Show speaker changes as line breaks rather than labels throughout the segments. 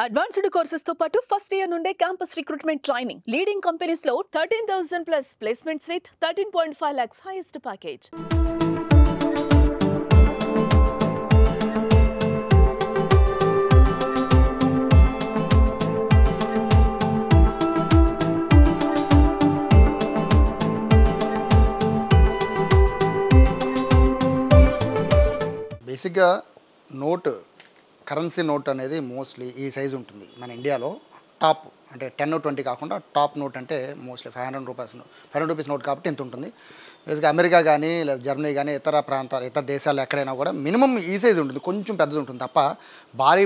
Advanced courses తో పాటు first year నుండే campus recruitment training leading companies లో 13,000 plus placements with 13.5 lakhs highest package.
బేసిక్గా నోట్ కరెన్సీ నోట్ అనేది మోస్ట్లీ ఈ సైజు ఉంటుంది మన ఇండియాలో. టాప్ అంటే 10-20 కాకుండా టాప్ నోట్ అంటే మోస్ట్లీ 500 రూపీస్ నోట్ కాబట్టి ఎంత ఉంటుంది. బేసిక్గా అమెరికా కానీ లేదా జర్మనీ కానీ ఇతర ప్రాంతాలు ఇతర దేశాలు ఎక్కడైనా కూడా మినిమం ఈ సైజు ఉంటుంది, కొంచెం పెద్దది ఉంటుంది తప్ప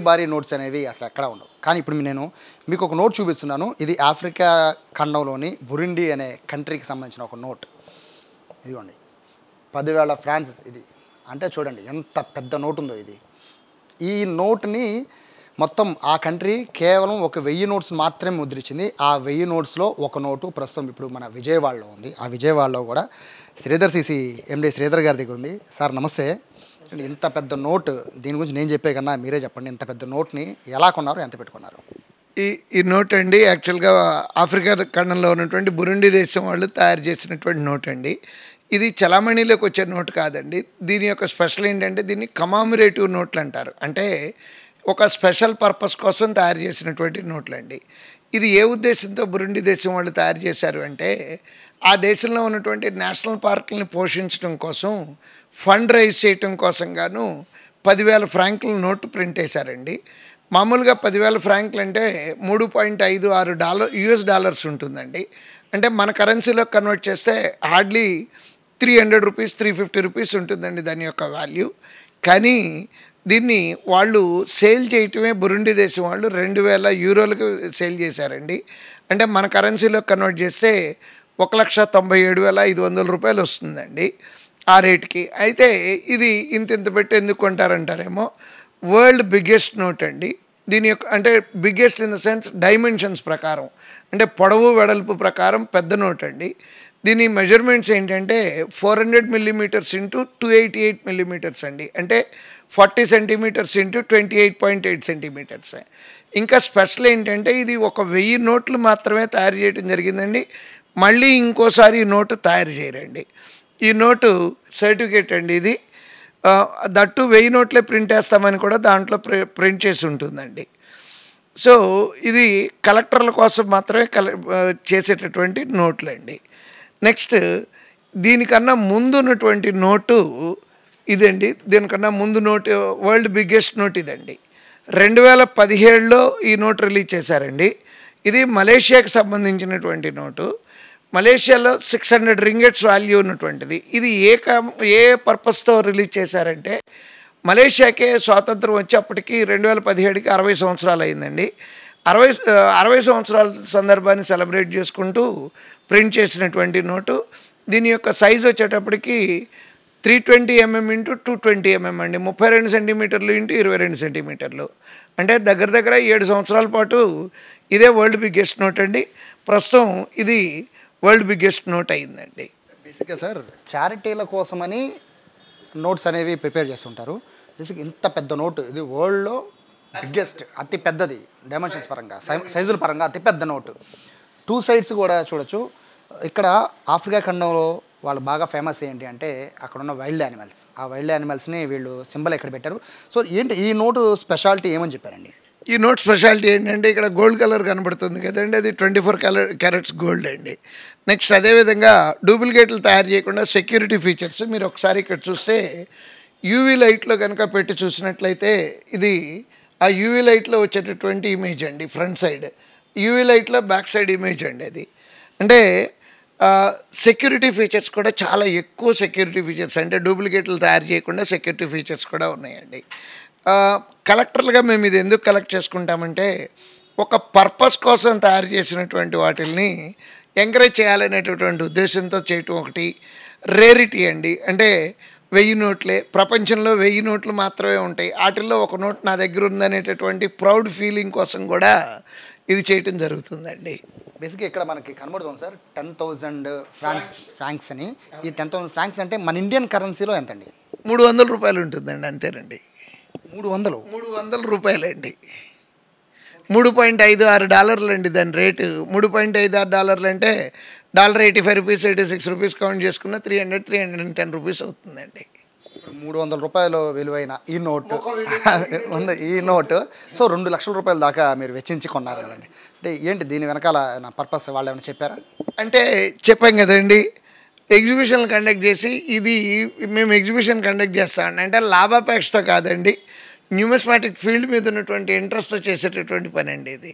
భారీ నోట్స్ అనేవి అసలు ఎక్కడా ఉండవు. కానీ ఇప్పుడు నేను మీకు ఒక నోట్ చూపిస్తున్నాను. ఇది ఆఫ్రికా ఖండంలోని బురుండి అనే కంట్రీకి సంబంధించిన ఒక నోట్. ఇదిగోండి 10,000 ఫ్రాన్స్. ఇది అంటే చూడండి ఎంత పెద్ద నోట్ ఉందో ఇది. ఈ నోట్ని మొత్తం ఆ కంట్రీ కేవలం 1,000 నోట్స్ మాత్రమే ముద్రించింది. ఆ 1000 నోట్స్లో ఒక నోటు ప్రస్తుతం ఇప్పుడు మన విజయవాడలో ఉంది. ఆ విజయవాడలో కూడా శ్రీధర్ సిసి ఎండి శ్రీధర్ గారి దగ్గర ఉంది. సార్ నమస్తే. ఇంత పెద్ద నోట్, దీని గురించి నేను చెప్పే కన్నా మీరే చెప్పండి. ఇంత పెద్ద నోట్ని ఎలా కొన్నారు, ఎంత పెట్టుకున్నారు?
ఈ నోట్ అండి యాక్చువల్గా ఆఫ్రికా ఖండంలో ఉన్నటువంటి బురుండి దేశం వాళ్ళు తయారు చేసినటువంటి నోట్ అండి. ఇది చలామణిలోకి వచ్చే నోట్ కాదండి. దీని యొక్క స్పెషల్ ఏంటంటే దీన్ని కమామరేటివ్ నోట్లు అంటారు. అంటే ఒక స్పెషల్ పర్పస్ కోసం తయారు చేసినటువంటి నోట్లు అండి. ఇది ఏ ఉద్దేశంతో బురుండి దేశం వాళ్ళు తయారు చేశారు అంటే ఆ దేశంలో ఉన్నటువంటి నేషనల్ పార్కులను పోషించడం కోసం ఫండ్ రైజ్ చేయటం కోసం గాను 10,000 ఫ్రాంకుల నోటు ప్రింట్ వేశారండి. మామూలుగా 10,000 ఫ్రాంకులు అంటే $3.56 US డాలర్స్ ఉంటుందండి. అంటే మన కరెన్సీలో కన్వర్ట్ చేస్తే హార్డ్లీ 300 రూపీస్ 350 రూపీస్ ఉంటుందండి దాని యొక్క వాల్యూ. కానీ దీన్ని వాళ్ళు సేల్ చేయటమే బురుండి దేశం వాళ్ళు 2,000 యూరోలకు సేల్ చేశారండి. అంటే మన కరెన్సీలో కన్వర్ట్ చేస్తే 1,97,500 రూపాయలు వస్తుందండి ఆ రేట్కి. అయితే ఇది ఇంత పెట్టి ఎందుకు కొంటారంటారేమో. వరల్డ్ బిగ్గెస్ట్ నోట్ అండి. దీని యొక్క అంటే biggest in the sense dimensions ప్రకారం, అంటే పొడవు వెడల్పు ప్రకారం పెద్ద నోట్ అండి. దీని మెజర్మెంట్స్ ఏంటంటే 400 మిల్లీమీటర్స్ ఇంటూ 288 మిల్లీమీటర్స్ అండి. అంటే 40 సెంటీమీటర్స్ ఇంటూ 28.8 సెంటీమీటర్స్. ఇంకా స్పెషల్ ఏంటంటే ఇది 1,000 నోట్లు మాత్రమే తయారు చేయడం జరిగిందండి. మళ్ళీ ఇంకోసారి ఈ నోటు తయారు చేయరండి. ఈ నోటు సర్టిఫికేట్ అండి. ఇది దట్టు 1000 నోట్లే ప్రింట్ వేస్తామని కూడా దాంట్లో ప్రింట్ చేసి ఉంటుందండి. సో ఇది కలెక్టర్ల కోసం మాత్రమే చేసేటటువంటి నోట్లు అండి. నెక్స్ట్ దీనికన్నా ముందు ఉన్నటువంటి నోటు ఇదండి. దీనికన్నా ముందు నోటు వరల్డ్ బిగ్గెస్ట్ నోట్ ఇదండి. 2017లో ఈ నోట్ రిలీజ్ చేశారండి. ఇది మలేషియాకి సంబంధించినటువంటి నోటు. మలేషియాలో 600 రింగెట్స్ వాల్యూ ఉన్నటువంటిది. ఇది ఏ పర్పస్తో రిలీజ్ చేశారంటే మలేషియాకే స్వాతంత్రం వచ్చి అప్పటికి 2017కి 60 సంవత్సరాలు అయిందండి. 60 సంవత్సరాల సందర్భాన్ని సెలబ్రేట్ చేసుకుంటూ ప్రింట్ చేసినటువంటి నోటు. దీని యొక్క సైజు వచ్చేటప్పటికి 320 mm ఇంటూ 220 mm అండి. 32 సెంటీమీటర్లు ఇంటూ 22 సెంటీమీటర్లు. అంటే దగ్గర 7 సంవత్సరాల పాటు ఇదే వరల్డ్ బిగ్గెస్ట్ నోట్ అండి. ప్రస్తుతం ఇది వరల్డ్ బిగ్గెస్ట్ నోట్ అయిందండి.
బేసిక్గా సార్ చారిటీల కోసమని నోట్స్ అనేవి ప్రిపేర్ చేస్తుంటారు. బేసిక్ ఇంత పెద్ద నోటు, ఇది వరల్డ్లో బిగ్గెస్ట్, అతి పెద్దది, డైమెన్షన్స్ పరంగా సైజుల పరంగా అతి పెద్ద నోటు. 2 సైడ్స్ కూడా చూడొచ్చు. ఇక్కడ ఆఫ్రికా ఖండంలో వాళ్ళు బాగా ఫేమస్ ఏంటి అంటే అక్కడ ఉన్న వైల్డ్ యానిమల్స్. ఆ వైల్డ్ యానిమల్స్ని వీళ్ళు సింబల్ ఎక్కడ పెట్టారు. సో ఏంటి ఈ నోటు స్పెషాలిటీ ఏమని చెప్పారండి?
ఈ నోట్ స్పెషాలిటీ ఏంటంటే ఇక్కడ గోల్డ్ కలర్ కనబడుతుంది కదండి, అది 24 క్యారెట్స్ గోల్డ్ అండి. నెక్స్ట్ అదేవిధంగా డూప్లికేట్లు తయారు చేయకుండా సెక్యూరిటీ ఫీచర్స్ మీరు ఒకసారి ఇక్కడ చూస్తే యూవీ లైట్లో కనుక పెట్టి చూసినట్లయితే ఇది ఆ యూవీ లైట్లో వచ్చేటటువంటి ఇమేజ్ అండి. ఫ్రంట్ సైడ్ యూవీ లైట్లో బ్యాక్ సైడ్ ఇమేజ్ అండి అది. అంటే సెక్యూరిటీ ఫీచర్స్ కూడా చాలా ఎక్కువ సెక్యూరిటీ ఫీచర్స్, అంటే డూప్లికేట్లు తయారు చేయకుండా సెక్యూరిటీ ఫీచర్స్ కూడా ఉన్నాయండి. కలెక్టర్లుగా మేము ఇది ఎందుకు కలెక్ట్ చేసుకుంటామంటే ఒక పర్పస్ కోసం తయారు చేసినటువంటి వాటిల్ని ఎంకరేజ్ చేయాలనేటటువంటి ఉద్దేశంతో చేయటం ఒకటి. రేరిటీ అండి. అంటే 1000 నోట్లే ప్రపంచంలో 1000 నోట్లు మాత్రమే ఉంటాయి, వాటిల్లో ఒక నోట్ నా దగ్గర ఉందనేటటువంటి ప్రౌడ్ ఫీలింగ్ కోసం కూడా ఇది చేయటం జరుగుతుందండి.
బేసిక్గా ఇక్కడ మనకి కనబడుతుంది సార్ 10,000 ఫ్రాంక్స్ అని. ఈ 10,000 ఫ్రాంక్స్ అంటే మన ఇండియన్ కరెన్సీలో ఎంతండి?
300 రూపాయలు ఉంటుందండి, అంతేనండి.
300
రూపాయలండి. $3.56 అండి దాని రేటు. $3.56 అంటే $85, $86 కౌంట్ చేసుకున్న 310 రూపీస్ అవుతుందండి.
₹300 విలువైన ఈ నోటు ఉంది. ఈ నోటు సో ₹2,00,000 దాకా మీరు వెచ్చించి కొన్నారు కదండి. అంటే ఏంటి దీని వెనకాల నా పర్పస్ వాళ్ళు ఏమైనా చెప్పారా?
అంటే చెప్పాం కదండి, ఎగ్జిబిషన్లు కండక్ట్ చేసి ఇది మేము ఎగ్జిబిషన్ కండక్ట్ చేస్తామండి అంటే లాభాపేక్షతో కాదండి, న్యూమిస్మాటిక్ ఫీల్డ్ మీద ఉన్నటువంటి ఇంట్రెస్ట్తో చేసేటటువంటి పని అండి ఇది.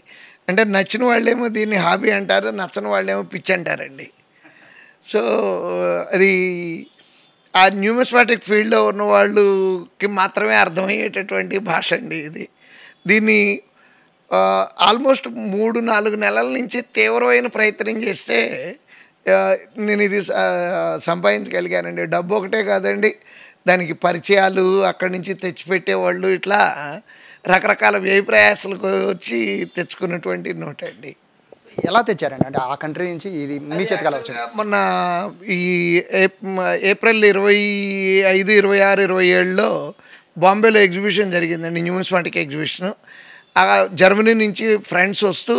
అంటే నచ్చిన వాళ్ళేమో దీన్ని హాబీ అంటారు, నచ్చని వాళ్ళేమో పిచ్చి అంటారండి. సో అది ఆ న్యూమిస్మాటిక్ ఫీల్డ్లో ఉన్న వాళ్ళకి మాత్రమే అర్థమయ్యేటటువంటి భాష అండి ఇది. దీన్ని ఆల్మోస్ట్ 3-4 నెలల నుంచి తీవ్రమైన ప్రయత్నం చేస్తే నేను ఇది సంపాదించగలిగానండి. డబ్బు ఒకటే కాదండి, దానికి పరిచయాలు, అక్కడి నుంచి తెచ్చిపెట్టేవాళ్ళు, ఇట్లా రకరకాల వ్యయ ప్రయాసాలకు వచ్చి తెచ్చుకున్నటువంటి నోట్ అండి.
ఎలా తెచ్చారండి? అంటే ఆ కంట్రీ నుంచి ఇది మీ చేతికి ఎలా వచ్చింది?
మొన్న ఈ ఏప్రిల్ 25, 26, 27లో బాంబేలో ఎగ్జిబిషన్ జరిగిందండి, న్యూమిస్మాటిక్ ఎగ్జిబిషను. జర్మనీ నుంచి ఫ్రెండ్స్ వస్తూ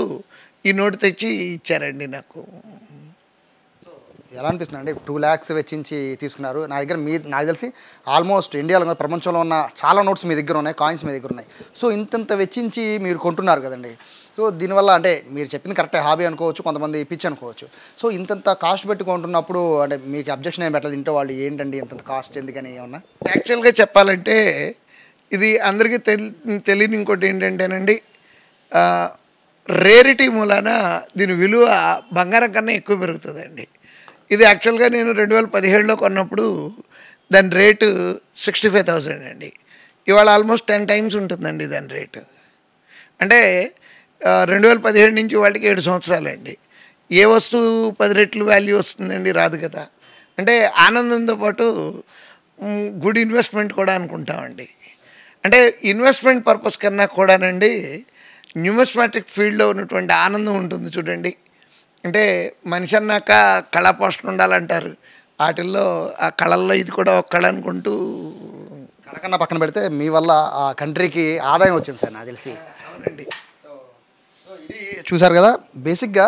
ఈ నోటు తెచ్చి ఇచ్చారండి నాకు.
ఎలా అనిపిస్తుంది అండి? 2 lakhs వెచ్చించి తీసుకున్నారు. నా దగ్గర నాకు తెలిసి ఆల్మోస్ట్ ఇండియాలో ప్రపంచంలో ఉన్న చాలా నోట్స్ మీ దగ్గర ఉన్నాయి, కాయిన్స్ మీ దగ్గర ఉన్నాయి. సో ఇంత వెచ్చించి మీరు కొంటున్నారు కదండి. సో దీనివల్ల అంటే మీరు చెప్పింది కరెక్టే, హాబీ అనుకోవచ్చు, కొంతమంది పిచ్చి అనుకోవచ్చు. సో ఇంతంత కాస్ట్ పెట్టి కొంటున్నప్పుడు అంటే మీకు అబ్జెక్షన్ ఏం పెట్టలేదు ఇంట్లో వాళ్ళు? ఏంటండి ఇంత కాస్ట్ ఎందుకని ఏమన్నా?
యాక్చువల్గా చెప్పాలంటే ఇది అందరికీ తెలియని ఇంకోటి ఏంటంటేనండి, రేరిటీ మూలాన దీని విలువ బంగారం కన్నా ఎక్కువ పెరుగుతుందండి. ఇది యాక్చువల్గా నేను 2017లో కొన్నప్పుడు దాని రేటు 65,000 అండి. ఇవాళ ఆల్మోస్ట్ 10 times ఉంటుందండి దాని రేటు. అంటే 2017 నుంచి వాళ్ళకి 7 సంవత్సరాలండి. ఏ వస్తువు 10 రెట్లు వాల్యూ వస్తుందండి? రాదు కదా. అంటే ఆనందంతో పాటు గుడ్ ఇన్వెస్ట్మెంట్ కూడా అనుకుంటామండి. అంటే ఇన్వెస్ట్మెంట్ పర్పస్ కన్నా కూడానండి న్యూమిస్మాటిక్ ఫీల్డ్లో ఉన్నటువంటి ఆనందం ఉంటుంది చూడండి. అంటే మనిషి అన్నాక కళాపోషణ ఉండాలంటారు, వాటిల్లో ఆ కళల్లో ఇది కూడా ఒక కళ అనుకుంటూ.
కళ కన్నా పక్కన పెడితే మీ వల్ల ఆ కంట్రీకి ఆదాయం వచ్చింది సార్ నాకు తెలిసి.
అవునండి.
సో ఇది చూసారు కదా, బేసిక్గా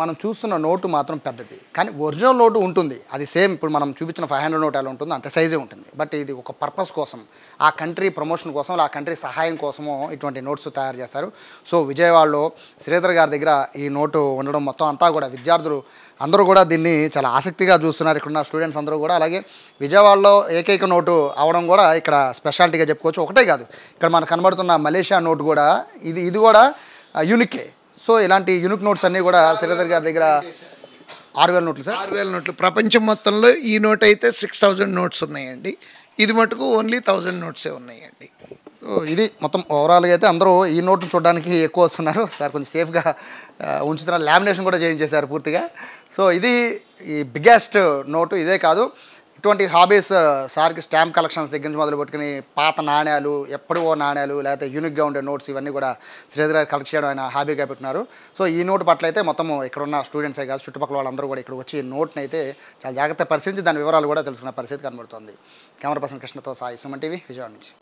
మనం చూస్తున్న నోటు మాత్రం పెద్దది, కానీ ఒరిజినల్ నోటు ఉంటుంది, అది సేమ్ ఇప్పుడు మనం చూపించిన 500 నోట్ ఎలా ఉంటుందో అంత సైజే ఉంటుంది. బట్ ఇది ఒక పర్పస్ కోసం, ఆ కంట్రీ ప్రమోషన్ కోసం, ఆ కంట్రీ సహాయం కోసమో ఇటువంటి నోట్స్ తయారు చేస్తారు. సో విజయవాడలో శ్రీధర్ గారి దగ్గర ఈ నోటు ఉండడం మొత్తం అంతా కూడా విద్యార్థులు అందరూ కూడా దీన్ని చాలా ఆసక్తిగా చూస్తున్నారు. ఇక్కడున్న స్టూడెంట్స్ అందరూ కూడా. అలాగే విజయవాడలో ఏకైక నోటు అవడం కూడా ఇక్కడ స్పెషాలిటీగా చెప్పుకోవచ్చు. ఒకటే కాదు, ఇక్కడ మనకు కనబడుతున్న మలేషియా నోటు కూడా ఇది కూడా యూనికే. సో ఇలాంటి యూనిక్ నోట్స్ అన్నీ కూడా శ్రీధర్ గారి దగ్గర 6,000 నోట్లు సార్.
6,000 నోట్లు. ప్రపంచం మొత్తంలో ఈ నోట్ అయితే 6,000 నోట్స్ ఉన్నాయండి. ఇది మటుకు ఓన్లీ 1,000 నోట్సే ఉన్నాయండి.
సో ఇది మొత్తం ఓవరాల్గా అయితే అందరూ ఈ నోట్ను చూడడానికి ఎక్కువ వస్తున్నారు సార్. కొంచెం సేఫ్గా ఉంచుతున్నారు, లామినేషన్ కూడా చేయించేశారు పూర్తిగా. సో ఇది ఈ బిగ్గెస్ట్ నోటు. ఇదే కాదు, ఇటువంటి హాబీస్ సార్కి స్టాంప్ కలెక్షన్స్ దగ్గర నుంచి మొదలు పెట్టుకుని పాత నాణ్యాలు, ఎప్పుడో నాణ్యాలు, లేకపోతే యూనిక్గా ఉండే నోట్స్ ఇవన్నీ కూడా శ్రీధర్ గారు కలెక్ట్ చేయడం ఆయన హాబీగా పెట్టున్నారు. సో ఈ నోటు పట్ల అయితే మొత్తం ఇక్కడ ఉన్న స్టూడెంట్సే కాదు, చుట్టుపక్కల వాళ్ళందరూ కూడా ఇక్కడ వచ్చి ఈ నోట్ని అయితే చాలా జాగ్రత్తగా పరిశీలించి దాని వివరాలు కూడా తెలుసుకున్న పరిస్థితి కనబడుతుంది. కెమెరా పర్సన్ కృష్ణతో సాయి, సుమన్ టీవీ, విజయవాడ నుంచి.